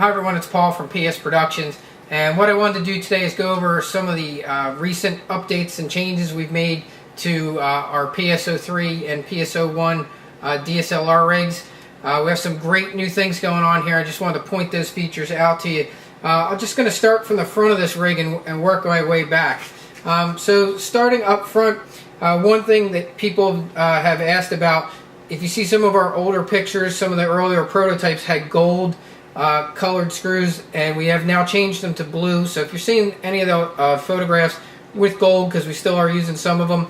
Hi everyone, it's Paul from PS Productions, and what I wanted to do today is go over some of the recent updates and changes we've made to our PS-03 and PS-01 DSLR rigs. We have some great new things going on here. I just wanted to point those features out to you. I'm just going to start from the front of this rig and work my way back. So starting up front, one thing that people have asked about, if you see some of our older pictures, some of the earlier prototypes had gold colored screws, and we have now changed them to blue. So if you're seeing any of the photographs with gold, because we still are using some of them,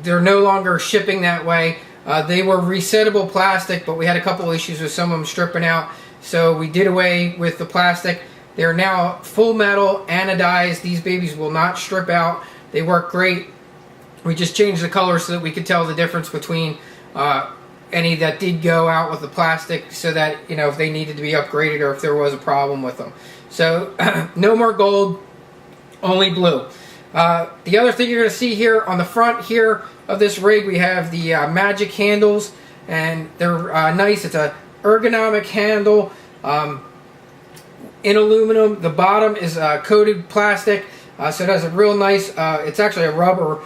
they're no longer shipping that way. They were resettable plastic, but we had a couple issues with some of them stripping out, so we did away with the plastic. They're now full metal, anodized. These babies will not strip out. They work great. We just changed the color so that we could tell the difference between any that did go out with the plastic, so that, you know, if they needed to be upgraded or if there was a problem with them. So no more gold, only blue. The other thing you're going to see here on the front here of this rig, we have the magic handles, and they're nice. It's a ergonomic handle in aluminum. The bottom is coated plastic, so it has a real nice, it's actually a rubber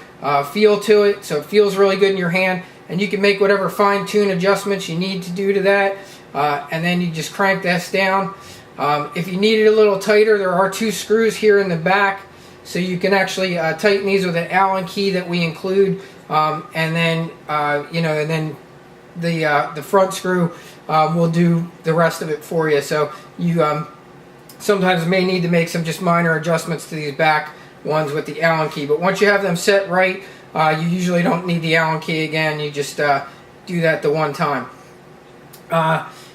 feel to it, so it feels really good in your hand, and you can make whatever fine-tune adjustments you need to do to that, and then you just crank this down. If you need it a little tighter, there are two screws here in the back, so you can actually tighten these with an Allen key that we include, and then the front screw will do the rest of it for you. So you sometimes may need to make some just minor adjustments to these back ones with the Allen key, but once you have them set right, you usually don't need the Allen key again. You just do that the one time.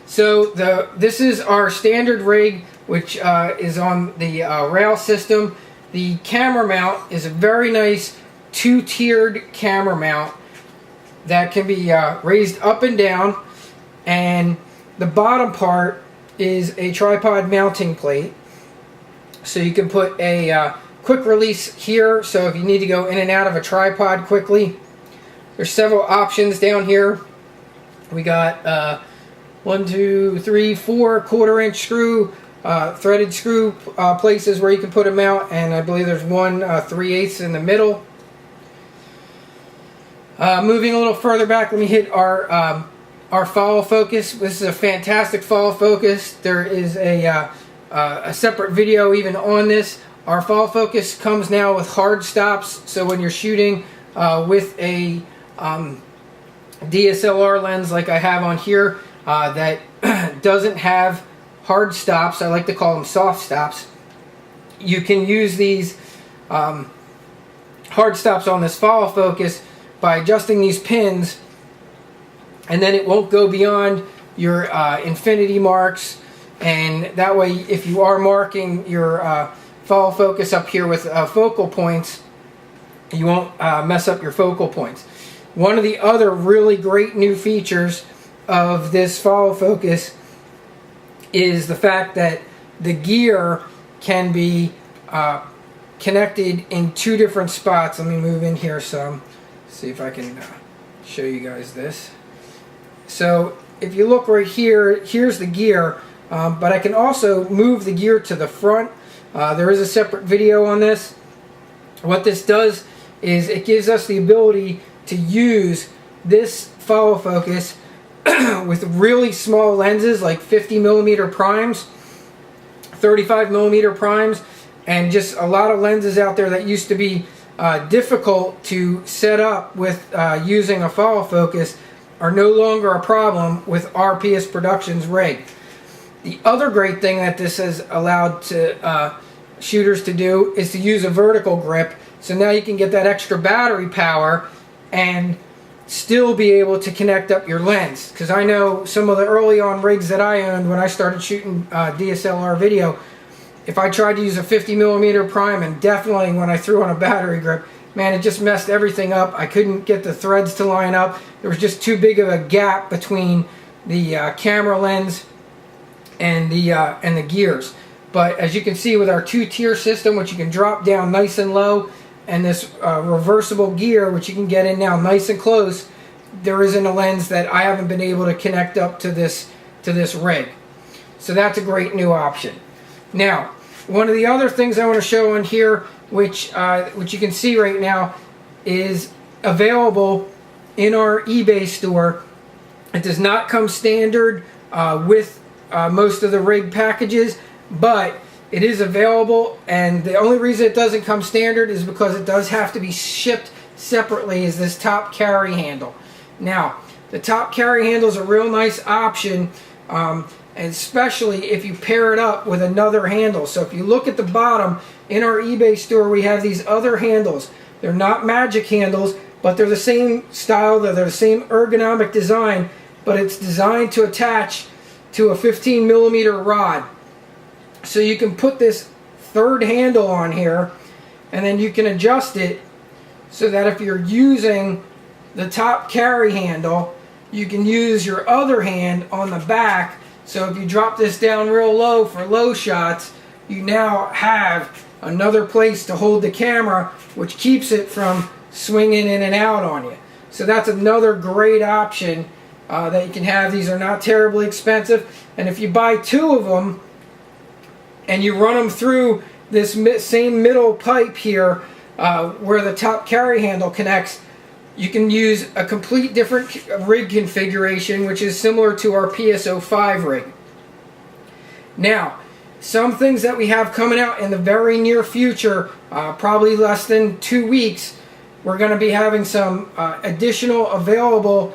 So this is our standard rig, which is on the rail system. The camera mount is a very nice two-tiered camera mount that can be raised up and down, and the bottom part is a tripod mounting plate, so you can put a quick release here, so if you need to go in and out of a tripod quickly. There's several options down here. We got 1, 2, 3, 4 1/4-inch screw, threaded screw places where you can put them out, and I believe there's one 3/8 in the middle. Moving a little further back, let me hit our follow focus. This is a fantastic follow focus. There is a separate video even on this. Our follow focus comes now with hard stops, so when you're shooting with a DSLR lens like I have on here that doesn't have hard stops, I like to call them soft stops, you can use these hard stops on this follow focus by adjusting these pins, and then it won't go beyond your infinity marks, and that way if you are marking your follow focus up here with focal points, you won't mess up your focal points. One of the other really great new features of this follow focus is the fact that the gear can be connected in two different spots. Let me move in here some, see if I can show you guys this. So if you look right here, here's the gear, but I can also move the gear to the front. There is a separate video on this. What this does is it gives us the ability to use this follow focus with really small lenses like 50mm primes, 35mm primes, and just a lot of lenses out there that used to be difficult to set up with using a follow focus are no longer a problem with our PS Productions rig. The other great thing that this has allowed to shooters to do is to use a vertical grip, so now you can get that extra battery power and still be able to connect up your lens. Because I know some of the early on rigs that I owned when I started shooting DSLR video, if I tried to use a 50mm prime, and definitely when I threw on a battery grip, man, it just messed everything up. I couldn't get the threads to line up. There was just too big of a gap between the camera lens and the gears. But as you can see with our two-tier system, which you can drop down nice and low, and this reversible gear, which you can get in now nice and close, there isn't a lens that I haven't been able to connect up to this rig. So that's a great new option. Now, one of the other things I want to show on here, which you can see right now, is available in our eBay store. It does not come standard with most of the rig packages, but it is available, and the only reason it doesn't come standard is because it does have to be shipped separately, is this top carry handle. Now, the top carry handle is a real nice option, and especially if you pair it up with another handle. So if you look at the bottom, in our eBay store we have these other handles. They're not magic handles, but they're the same style, they're the same ergonomic design, but it's designed to attach to a 15mm rod. So you can put this third handle on here, and then you can adjust it so that if you're using the top carry handle, you can use your other hand on the back. So if you drop this down real low for low shots, you now have another place to hold the camera, which keeps it from swinging in and out on you. So that's another great option that you can have. These are not terribly expensive, and if you buy two of them and you run them through this same middle pipe here where the top carry handle connects, you can use a complete different rig configuration, which is similar to our PS-05 rig. Now, some things that we have coming out in the very near future, probably less than 2 weeks, we're going to be having some additional available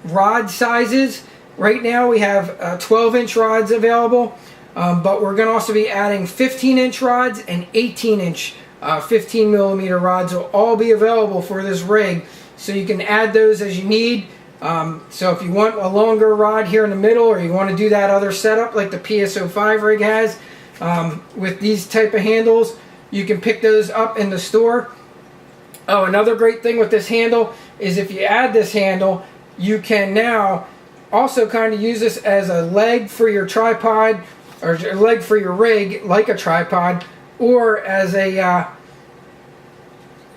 rod sizes. Right now we have 12-inch rods available, but we're going to also be adding 15-inch rods and 18-inch 15mm rods will all be available for this rig. So you can add those as you need. So if you want a longer rod here in the middle, or you want to do that other setup like the PS-05 rig has with these type of handles, you can pick those up in the store. Oh, another great thing with this handle is if you add this handle, you can now also kind of use this as a leg for your tripod, or a leg for your rig like a tripod, or as a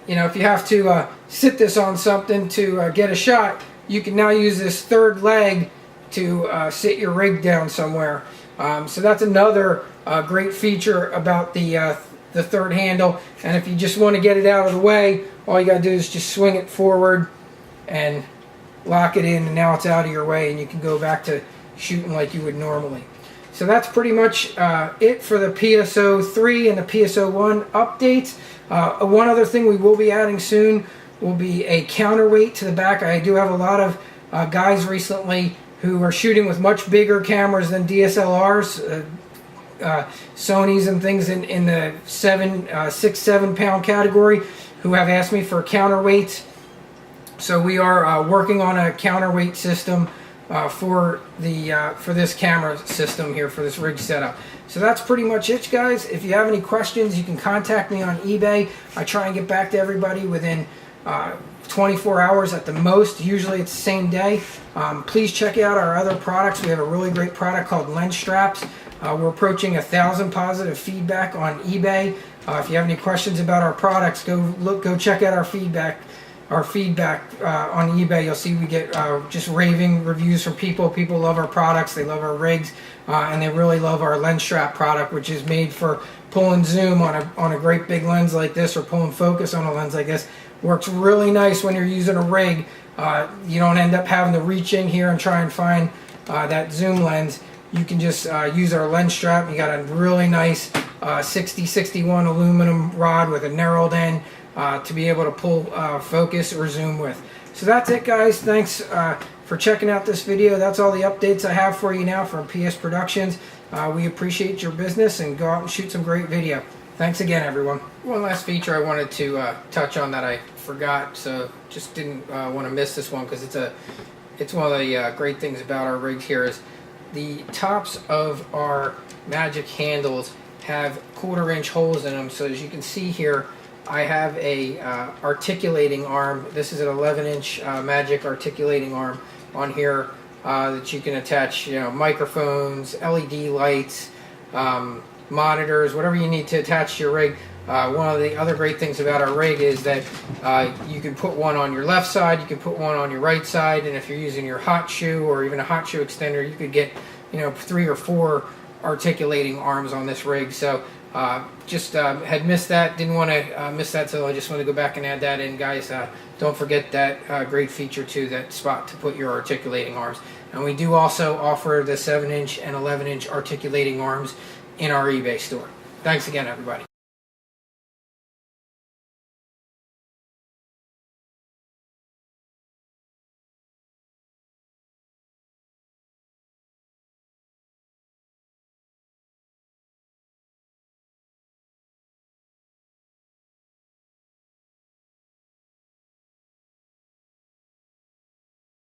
you know, if you have to sit this on something to get a shot, you can now use this third leg to sit your rig down somewhere. So that's another great feature about the third handle. And if you just want to get it out of the way, all you got to do is just swing it forward and lock it in, and now it's out of your way and you can go back to shooting like you would normally. So that's pretty much it for the PS-03 and the PS-01 updates. One other thing we will be adding soon will be a counterweight to the back. I do have a lot of guys recently who are shooting with much bigger cameras than DSLRs, Sonys and things in the 6-7 pound category, who have asked me for counterweights. So we are working on a counterweight system for this camera system here, for this rig setup. So that's pretty much it, guys. If you have any questions, you can contact me on eBay. I try and get back to everybody within 24 hours at the most. Usually it's the same day. Please check out our other products. We have a really great product called lens straps. We're approaching 1,000 positive feedback on eBay. If you have any questions about our products, go check out our feedback. On eBay. You'll see we get just raving reviews from people. People love our products, they love our rigs, and they really love our lens strap product, which is made for pulling zoom on a great big lens like this, or pulling focus on a lens like this. Works really nice when you're using a rig. You don't end up having to reach in here and try and find that zoom lens. You can just use our lens strap. You got a really nice 60-61 aluminum rod with a narrowed end to be able to pull focus or zoom with. So that's it, guys. Thanks for checking out this video. That's all the updates I have for you now from PS Productions. We appreciate your business, and go out and shoot some great video. Thanks again, everyone. One last feature I wanted to touch on that I forgot, so just didn't want to miss this one, because it's one of the great things about our rigs here is the tops of our Magic handles have 1/4-inch holes in them. So as you can see here, I have a articulating arm. This is an 11-inch Magic articulating arm on here that you can attach, microphones, LED lights, monitors, whatever you need to attach to your rig. One of the other great things about our rig is that you can put one on your left side, you can put one on your right side, and if you're using your hot shoe or even a hot shoe extender, you could get 3 or 4 articulating arms on this rig. So just had missed that, didn't want to miss that, so I just want to go back and add that in, guys. Don't forget that great feature too, that spot to put your articulating arms. And we do also offer the 7-inch and 11-inch articulating arms in our eBay store. Thanks again, everybody.